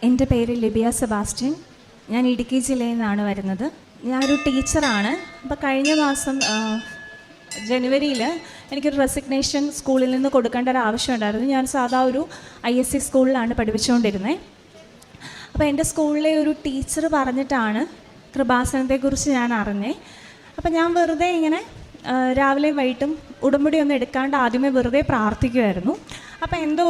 എൻ്റെ പേര് Libya Sebastian. ഞാൻ ഇടുക്കി ജില്ലയിൽ നിന്നാണ് വരുന്നത്. ഞാനൊരു ടീച്ചറാണ്. അപ്പോൾ കഴിഞ്ഞ മാസം ജനുവരിയിൽ എനിക്കൊരു റെസിഗ്നേഷൻ സ്കൂളിൽ നിന്ന് കൊടുക്കേണ്ട ഒരു ആവശ്യമുണ്ടായിരുന്നു. ഞാൻ സാധാ ഒരു ISC സ്കൂളിലാണ് പഠിപ്പിച്ചുകൊണ്ടിരുന്നത്. അപ്പോൾ എൻ്റെ സ്കൂളിലെ ഒരു ടീച്ചർ പറഞ്ഞിട്ടാണ് കൃപാസനത്തെക്കുറിച്ച് ഞാൻ അറിഞ്ഞത്. അപ്പോൾ ഞാൻ വെറുതെ ഇങ്ങനെ രാവിലെ വൈകിട്ടും ഉടമ്പടി ഒന്നും എടുക്കാണ്ട് ആദ്യമേ വെറുതെ പ്രാർത്ഥിക്കുമായിരുന്നു. അപ്പോൾ എന്തോ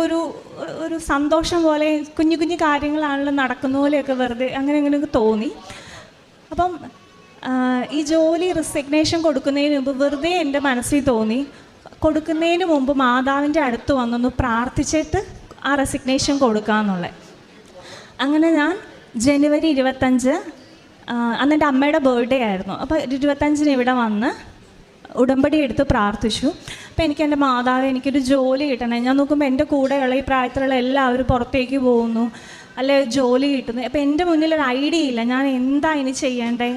ഒരു സന്തോഷം പോലെ കുഞ്ഞു കുഞ്ഞു കാര്യങ്ങളാണല്ലോ നടക്കുന്ന പോലെയൊക്കെ വെറുതെ അങ്ങനെയൊക്കെ തോന്നി. അപ്പം ഈ ജോലി റെസിഗ്നേഷൻ കൊടുക്കുന്നതിന് മുമ്പ് വെറുതെ എൻ്റെ മനസ്സിൽ തോന്നി, കൊടുക്കുന്നതിന് മുമ്പ് മാതാവിൻ്റെ അടുത്ത് വന്നൊന്ന് പ്രാർത്ഥിച്ചിട്ട് ആ റെസിഗ്നേഷൻ കൊടുക്കാമെന്നുള്ളത്. അങ്ങനെ ഞാൻ ജനുവരി 25 അന്ന് എൻ്റെ അമ്മയുടെ ബർത്ത്ഡേ ആയിരുന്നു. അപ്പോൾ 25 ഇവിടെ വന്ന് ഉടമ്പടി എടുത്ത് പ്രാർത്ഥിച്ചു. അപ്പോൾ എനിക്ക് എൻ്റെ മാതാവ് എനിക്കൊരു ജോലി കിട്ടണേ. ഞാൻ നോക്കുമ്പോൾ എൻ്റെ കൂടെയുള്ള ഈ പ്രായത്തിലുള്ള എല്ലാവരും പുറത്തേക്ക് പോകുന്നു, അല്ലെ ജോലി കിട്ടുന്നു. അപ്പോൾ എൻ്റെ മുന്നിലൊരു ഐഡിയ ഇല്ല, ഞാൻ എന്താ ഇനി ചെയ്യേണ്ടേ,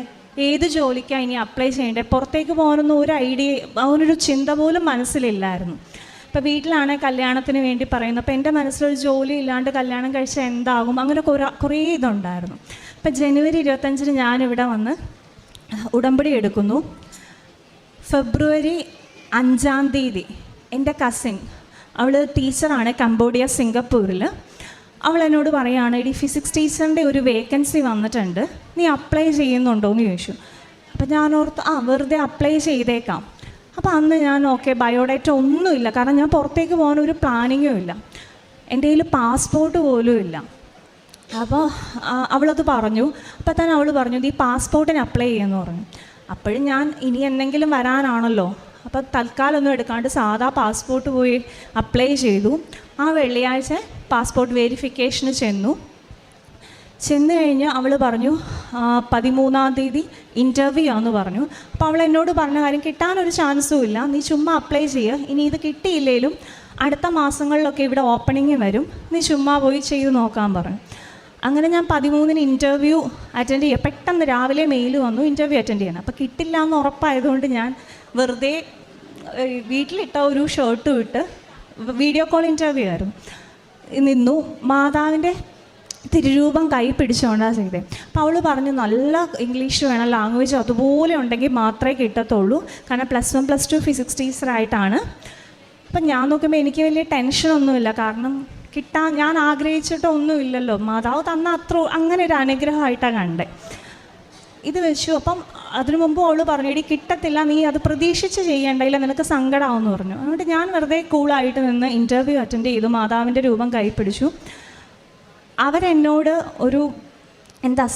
ഏത് ജോലിക്കാണ് ഇനി അപ്ലൈ ചെയ്യേണ്ടേ. പുറത്തേക്ക് പോകാനൊന്നും ഒരു ഐഡിയ, അവനൊരു ചിന്ത പോലും മനസ്സിലില്ലായിരുന്നു. ഇപ്പോൾ വീട്ടിലാണെങ്കിൽ കല്യാണത്തിന് വേണ്ടി പറയുന്നു. അപ്പോൾ എൻ്റെ മനസ്സിലൊരു ജോലി ഇല്ലാണ്ട് കല്യാണം കഴിച്ചാൽ എന്താകും, അങ്ങനെ കുറേ ഇതുണ്ടായിരുന്നു. അപ്പോൾ ജനുവരി 25 ഞാനിവിടെ വന്ന് ഉടമ്പടി എടുക്കുന്നു. ഫെബ്രുവരി 5 എൻ്റെ കസിൻ, അവൾ ടീച്ചറാണ് കംബോഡിയ സിംഗപ്പൂരിൽ. അവൾ എന്നോട് പറയുകയാണ്, ഈ ഫിസിക്സ് ടീച്ചറിൻ്റെ ഒരു വേക്കൻസി വന്നിട്ടുണ്ട്, നീ അപ്ലൈ ചെയ്യുന്നുണ്ടോ എന്ന് ചോദിച്ചു. അപ്പോൾ ഞാൻ ഓർത്ത് വെറുതെ അപ്ലൈ ചെയ്തേക്കാം. അപ്പോൾ അന്ന് ഞാൻ ബയോഡേറ്റ ഒന്നുമില്ല, കാരണം ഞാൻ പുറത്തേക്ക് പോകാൻ ഒരു പ്ലാനിങ്ങും ഇല്ല, എൻ്റെ കയ്യിൽ പാസ്പോർട്ട് പോലും ഇല്ല. അപ്പോൾ അവളത് പറഞ്ഞു. അപ്പോൾ തന്നെ അവൾ പറഞ്ഞു, ഈ പാസ്പോർട്ടിന് അപ്ലൈ ചെയ്യുമെന്ന് പറഞ്ഞു. അപ്പോഴും ഞാൻ ഇനി എന്തെങ്കിലും വരാനാണല്ലോ, അപ്പോൾ തൽക്കാലം ഒന്നും എടുക്കാണ്ട് സാധാ പാസ്പോർട്ട് പോയി അപ്ലൈ ചെയ്തു. ആ വെള്ളിയാഴ്ച പാസ്പോർട്ട് വെരിഫിക്കേഷന് ചെന്ന് കഴിഞ്ഞ് അവൾ പറഞ്ഞു 13 ഇൻ്റർവ്യൂ ആണെന്ന് പറഞ്ഞു. അപ്പോൾ അവൾ എന്നോട് പറഞ്ഞ കാര്യം, കിട്ടാനൊരു ചാൻസും ഇല്ല, നീ ചുമ്മാ അപ്ലൈ ചെയ്യുക, ഇനി ഇത് കിട്ടിയില്ലെങ്കിലും അടുത്ത മാസങ്ങളിലൊക്കെ ഇവിടെ ഓപ്പണിങ് വരും, നീ ചുമ്മാ പോയി ചെയ്ത് നോക്കാൻ പറഞ്ഞു. അങ്ങനെ ഞാൻ 13 ഇൻ്റർവ്യൂ അറ്റൻഡ് ചെയ്യുക. പെട്ടെന്ന് രാവിലെ മെയിൽ വന്നു ഇൻ്റർവ്യൂ അറ്റൻഡ് ചെയ്യണം. അപ്പോൾ കിട്ടില്ല എന്ന് ഉറപ്പായതുകൊണ്ട് ഞാൻ വെറുതെ വീട്ടിലിട്ട ഒരു ഷർട്ടും ഇട്ട് വീഡിയോ കോൾ ഇൻ്റർവ്യൂ ആയിരുന്നു നിന്നു. മാതാവിൻ്റെ തിരുരൂപം കൈ പിടിച്ചുകൊണ്ടാണ് ചെയ്തത്. അപ്പോൾ അവൾ പറഞ്ഞു, നല്ല ഇംഗ്ലീഷ് വേണം, ലാംഗ്വേജ് അതുപോലെ ഉണ്ടെങ്കിൽ മാത്രമേ കിട്ടത്തുള്ളൂ, കാരണം +1 +2 ഫിസിക്സ് ടീച്ചറായിട്ടാണ്. അപ്പം ഞാൻ നോക്കുമ്പോൾ എനിക്ക് വലിയ ടെൻഷനൊന്നുമില്ല, കാരണം ഞാൻ ആഗ്രഹിച്ചിട്ടൊന്നുമില്ലല്ലോ, മാതാവ് തന്ന അങ്ങനെ ഒരു അനുഗ്രഹമായിട്ടാണ് കണ്ടത്. ഇത് വെച്ചു. അപ്പം അതിനു മുമ്പ് അവൾ പറഞ്ഞു, ഇടി കിട്ടത്തില്ല, നീ അത് പ്രതീക്ഷിച്ച് ചെയ്യേണ്ടയില്ല, നിനക്ക് സങ്കടമാവെന്ന് പറഞ്ഞു. അതുകൊണ്ട് ഞാൻ വെറുതെ കൂളായിട്ട് നിന്ന് ഇൻ്റർവ്യൂ അറ്റൻഡ് ചെയ്തു. മാതാവിൻ്റെ രൂപം കൈ പിടിച്ചു. അവരെന്നോട് ഒരു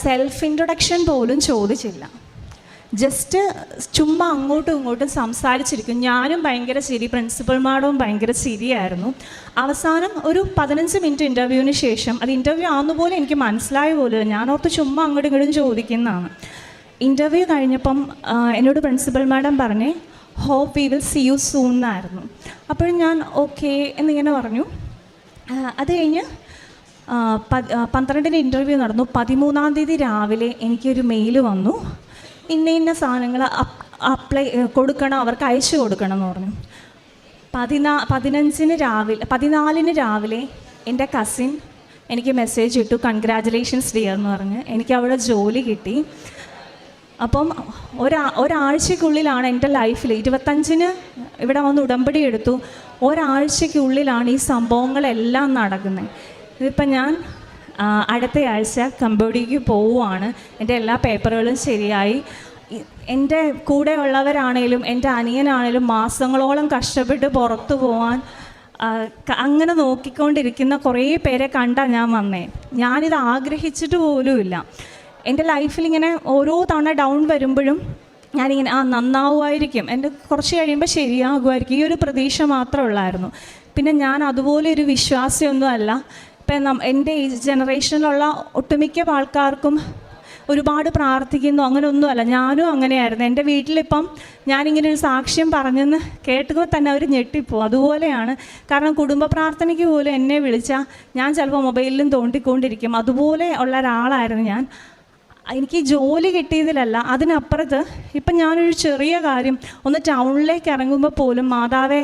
സെൽഫ് ഇൻട്രൊഡക്ഷൻ പോലും ചോദിച്ചില്ല, ജസ്റ്റ് ചുമ്മാ അങ്ങോട്ടും ഇങ്ങോട്ടും സംസാരിച്ചിരിക്കും. ഞാനും ഭയങ്കര ചിരി, പ്രിൻസിപ്പൽ മാഡവും ഭയങ്കര ചിരിയായിരുന്നു. അവസാനം ഒരു 15 മിനിറ്റ് ഇൻ്റർവ്യൂവിന് ശേഷം, അത് ഇൻ്റർവ്യൂ ആവുന്നപോലെ എനിക്ക് മനസ്സിലായ പോലും, ഞാനോർത്ത് ചുമ്മാ അങ്ങോട്ടും ഇങ്ങോട്ടും ചോദിക്കുന്നതാണ്. ഇൻ്റർവ്യൂ കഴിഞ്ഞപ്പം എന്നോട് പ്രിൻസിപ്പൽ മാഡം പറഞ്ഞേ, hope we will see you soon എന്നായിരുന്നു. അപ്പോഴും ഞാൻ ഓക്കെ എന്നിങ്ങനെ പറഞ്ഞു. അത് കഴിഞ്ഞ് 12 ഇൻ്റർവ്യൂ നടന്നു. 13 രാവിലെ എനിക്കൊരു മെയിൽ വന്നു, ഇന്ന സാധനങ്ങൾ അപ്ലൈ കൊടുക്കണം, അവർക്ക് അയച്ചു കൊടുക്കണം എന്ന് പറഞ്ഞു. 14 രാവിലെ എൻ്റെ കസിൻ എനിക്ക് മെസ്സേജ് ഇട്ടു, കൺഗ്രാജുലേഷൻസ് ഡിയർ എന്ന് പറഞ്ഞ്. എനിക്ക് അവിടെ ജോലി കിട്ടി. അപ്പം ഒരാഴ്ചക്കുള്ളിലാണ് എൻ്റെ ലൈഫിൽ 25 ഇവിടെ വന്ന് ഉടമ്പടി എടുത്തു. ഒരാഴ്ചക്കുള്ളിലാണ് ഈ സംഭവങ്ങളെല്ലാം നടക്കുന്നത്. ഇതിപ്പം ഞാൻ അടുത്ത ആഴ്ച കംബോഡിയയ്ക്ക് പോവുകയാണ്. എൻ്റെ എല്ലാ പേപ്പറുകളും ശരിയായി. എൻ്റെ കൂടെ ഉള്ളവരാണേലും എൻ്റെ അനിയനാണേലും മാസങ്ങളോളം കഷ്ടപ്പെട്ട് പുറത്തു പോകാൻ അങ്ങനെ നോക്കിക്കൊണ്ടിരിക്കുന്ന കുറേ പേരെ കണ്ടാണ് ഞാൻ വന്നേ. ഞാനിത് ആഗ്രഹിച്ചിട്ട് പോലുമില്ല. എൻ്റെ ലൈഫിലിങ്ങനെ ഓരോ തവണ ഡൗൺ വരുമ്പോഴും ഞാനിങ്ങനെ നന്നാവുമായിരിക്കും, എൻ്റെ കുറച്ച് കഴിയുമ്പോൾ ശരിയാകുമായിരിക്കും, ഈ ഒരു പ്രതീക്ഷ മാത്രമേ ഉള്ളായിരുന്നു. പിന്നെ ഞാൻ അതുപോലെ ഒരു വിശ്വാസിയൊന്നും അല്ല. ഇപ്പം എൻ്റെ ഈ ജനറേഷനിലുള്ള ഒട്ടുമിക്ക ആൾക്കാർക്കും ഒരുപാട് പ്രാർത്ഥിക്കുന്നു, അങ്ങനെയൊന്നുമല്ല. ഞാനും അങ്ങനെയായിരുന്നു. എൻ്റെ വീട്ടിലിപ്പം ഞാനിങ്ങനെ ഒരു സാക്ഷ്യം പറഞ്ഞെന്ന് കേട്ടുമ്പോൾ തന്നെ അവർ ഞെട്ടിപ്പോവും. അതുപോലെയാണ്. കാരണം കുടുംബ പ്രാർത്ഥനയ്ക്ക് പോലും എന്നെ വിളിച്ചാൽ ഞാൻ ചിലപ്പോൾ മൊബൈലിലും തോണ്ടിക്കൊണ്ടിരിക്കും. അതുപോലെ ഉള്ള ഒരാളായിരുന്നു ഞാൻ. എനിക്ക് ജോലി കിട്ടിയതിലല്ല, അതിനപ്പുറത്ത് ഇപ്പം ഞാനൊരു ചെറിയ കാര്യം, ഒന്ന് ടൗണിലേക്ക് ഇറങ്ങുമ്പോൾ പോലും മാതാവേ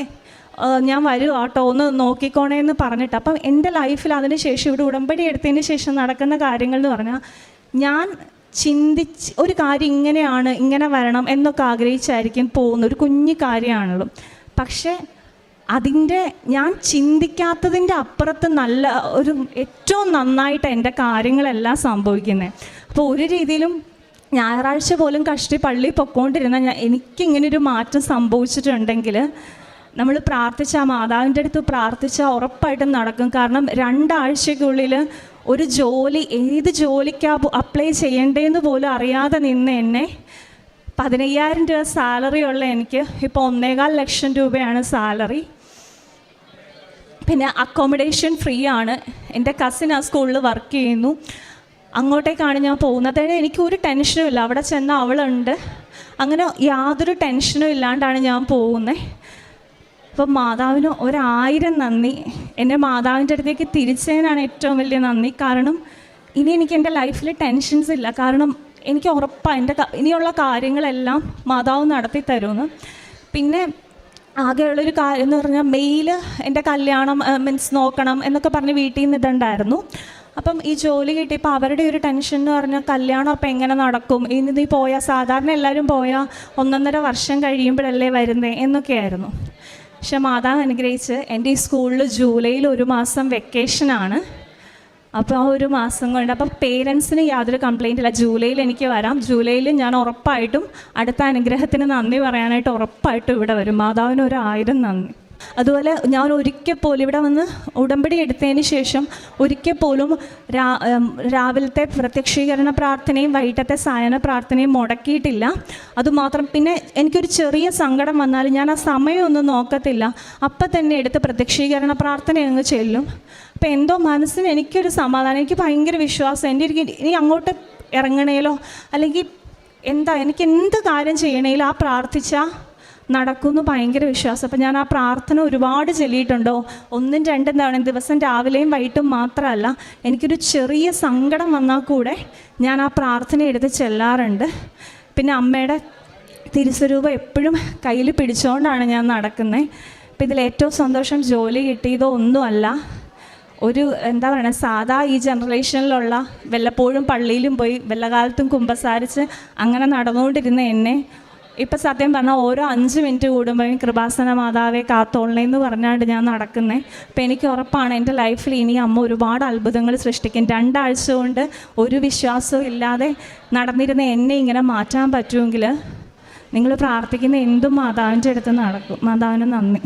ഞാൻ വരും കേട്ടോ ഒന്ന് നോക്കിക്കോണേ എന്ന് പറഞ്ഞിട്ട്. അപ്പം എൻ്റെ ലൈഫിൽ അതിന് ശേഷം ഇവിടെ ഉടമ്പടി എടുത്തതിന് ശേഷം നടക്കുന്ന കാര്യങ്ങൾ എന്ന് പറഞ്ഞാൽ, ഞാൻ ചിന്തിച്ച് ഒരു കാര്യം ഇങ്ങനെയാണ്, ഇങ്ങനെ വരണം എന്നൊക്കെ ആഗ്രഹിച്ചായിരിക്കും പോകുന്ന ഒരു കുഞ്ഞു കാര്യമാണല്ലോ. പക്ഷേ അതിൻ്റെ ഞാൻ ചിന്തിക്കാത്തതിൻ്റെ അപ്പുറത്ത് നല്ല ഒരു ഏറ്റവും നന്നായിട്ട് എൻ്റെ കാര്യങ്ങളെല്ലാം സംഭവിക്കുന്നത്. അപ്പോൾ ഒരു രീതിയിലും ഞായറാഴ്ച പോലും കഷ്ടി പള്ളി പൊക്കോണ്ടിരുന്ന എനിക്കിങ്ങനൊരു മാറ്റം സംഭവിച്ചിട്ടുണ്ടെങ്കിൽ, നമ്മൾ പ്രാർത്ഥിച്ച മാതാവിൻ്റെ അടുത്ത് പ്രാർത്ഥിച്ചാൽ ഉറപ്പായിട്ടും നടക്കും. കാരണം 2 ആഴ്ചയ്ക്കുള്ളിൽ ഒരു ജോലി, ഏത് ജോലിക്കാണ് അപ്ലൈ ചെയ്യേണ്ടതെന്ന് പോലും അറിയാതെ നിന്ന് എന്നെ 15,000 രൂപ സാലറി ഉള്ള എനിക്ക് ഇപ്പോൾ 1.25 ലക്ഷം രൂപയാണ് സാലറി. പിന്നെ അക്കോമഡേഷൻ ഫ്രീ ആണ്. എൻ്റെ കസിൻ ആ സ്കൂളിൽ വർക്ക് ചെയ്യുന്നു. അങ്ങോട്ടേക്കാണ് ഞാൻ പോകുന്നത്. എനിക്കൊരു ടെൻഷനും ഇല്ല. അവിടെ ചെന്ന അവളുണ്ട്. അങ്ങനെ യാതൊരു ടെൻഷനും ഇല്ലാണ്ടാണ് ഞാൻ പോകുന്നത്. അപ്പം മാതാവിന് 1000 നന്ദി. എൻ്റെ മാതാവിൻ്റെ അടുത്തേക്ക് തിരിച്ചതിനാണ് ഏറ്റവും വലിയ നന്ദി. കാരണം ഇനി എനിക്ക് എൻ്റെ ലൈഫിൽ ടെൻഷൻസ് ഇല്ല. കാരണം എനിക്ക് ഉറപ്പാണ് എൻ്റെ ഇനിയുള്ള കാര്യങ്ങളെല്ലാം മാതാവ് നടത്തി തരുമെന്ന്. പിന്നെ ആകെയുള്ളൊരു കാര്യം എന്ന് പറഞ്ഞാൽ, മെയിൽ എൻ്റെ കല്യാണം മീൻസ് നോക്കണം എന്നൊക്കെ പറഞ്ഞ് വീട്ടിൽ നിന്ന് ഇതുണ്ടായിരുന്നു. അപ്പം ഈ ജോലി കിട്ടിയപ്പോൾ അവരുടെ ഒരു ടെൻഷൻ എന്ന് പറഞ്ഞാൽ, കല്യാണം അപ്പം എങ്ങനെ നടക്കും, ഇനി നീ പോയാൽ സാധാരണ എല്ലാവരും പോയാൽ 1.5 വർഷം കഴിയുമ്പോഴല്ലേ വരുന്നേ എന്നൊക്കെയായിരുന്നു. പക്ഷെ മാതാവ് അനുഗ്രഹിച്ച് എൻ്റെ ഈ സ്കൂളിൽ ജൂലൈയിൽ 1 മാസം വെക്കേഷനാണ്. അപ്പോൾ ആ 1 മാസം കൊണ്ട് അപ്പം പേരൻസിന് യാതൊരു കംപ്ലയിൻ്റ് ഇല്ല. ജൂലൈയിൽ എനിക്ക് വരാം. ജൂലൈയിൽ ഞാൻ ഉറപ്പായിട്ടും അടുത്ത അനുഗ്രഹത്തിന് നന്ദി പറയാനായിട്ട് ഉറപ്പായിട്ടും ഇവിടെ വരും. മാതാവിന് 1000 നന്ദി. അതുപോലെ ഞാൻ ഒരിക്കൽ പോലും ഇവിടെ വന്ന് ഉടമ്പടി എടുത്തതിന് ശേഷം ഒരിക്കൽ പോലും രാവിലത്തെ പ്രത്യക്ഷീകരണ പ്രാർത്ഥനയും വൈകിട്ടത്തെ സായന പ്രാർത്ഥനയും മുടക്കിയിട്ടില്ല. അതുമാത്രം. പിന്നെ എനിക്കൊരു ചെറിയ സങ്കടം വന്നാൽ ഞാൻ ആ സമയമൊന്നും നോക്കത്തില്ല. അപ്പം തന്നെ എടുത്ത് പ്രത്യക്ഷീകരണ പ്രാർത്ഥന അങ്ങ് ചെല്ലും. അപ്പം എന്തോ മനസ്സിന് എനിക്കൊരു സമാധാനം, എനിക്ക് ഭയങ്കര വിശ്വാസം. ഇനി അങ്ങോട്ട് ഇറങ്ങണേലോ അല്ലെങ്കിൽ എനിക്ക് എന്ത് കാര്യം ചെയ്യണേലോ ആ പ്രാർത്ഥിച്ചാൽ നടക്കുമെന്ന് ഭയങ്കര വിശ്വാസം. അപ്പം ഞാൻ ആ പ്രാർത്ഥന ഒരുപാട് ചൊല്ലിയിട്ടുണ്ടോ, 1 2 തവണ ദിവസം രാവിലെയും വൈകിട്ടും മാത്രമല്ല. എനിക്കൊരു ചെറിയ സങ്കടം വന്നാൽ കൂടെ ഞാൻ ആ പ്രാർത്ഥന എടുത്ത് ചെല്ലാറുണ്ട്. പിന്നെ അമ്മയുടെ തിരുസ്വരൂപം എപ്പോഴും കയ്യിൽ പിടിച്ചുകൊണ്ടാണ് ഞാൻ നടക്കുന്നത്. അപ്പം ഇതിലേറ്റവും സന്തോഷം ജോലി കിട്ടിയതോ ഒന്നുമല്ല. ഒരു എന്താ പറയുക, സാധാ ഈ ജനറേഷനിലുള്ള വല്ലപ്പോഴും പള്ളിയിലും പോയി വല്ലകാലത്തും കുമ്പസാരിച്ച് അങ്ങനെ നടന്നുകൊണ്ടിരുന്ന എന്നെ ഇപ്പം സത്യം പറഞ്ഞാൽ ഓരോ 5 മിനിറ്റ് കൂടുമ്പോഴും കൃപാസന മാതാവെ കാത്തോളണേന്ന് പറഞ്ഞാണ്ട് ഞാൻ നടക്കുന്നത്. അപ്പം എനിക്ക് ഉറപ്പാണ് എൻ്റെ ലൈഫിൽ ഇനി അമ്മ ഒരുപാട് അത്ഭുതങ്ങൾ സൃഷ്ടിക്കും. 2 ആഴ്ച കൊണ്ട് ഒരു വിശ്വാസവും ഇല്ലാതെ നടന്നിരുന്ന എന്നെ ഇങ്ങനെ മാറ്റാൻ പറ്റുമെങ്കിൽ നിങ്ങൾ പ്രാർത്ഥിക്കുന്ന എന്തും മാതാവിൻ്റെ അടുത്ത് നടക്കും. മാതാവിന് നന്ദി.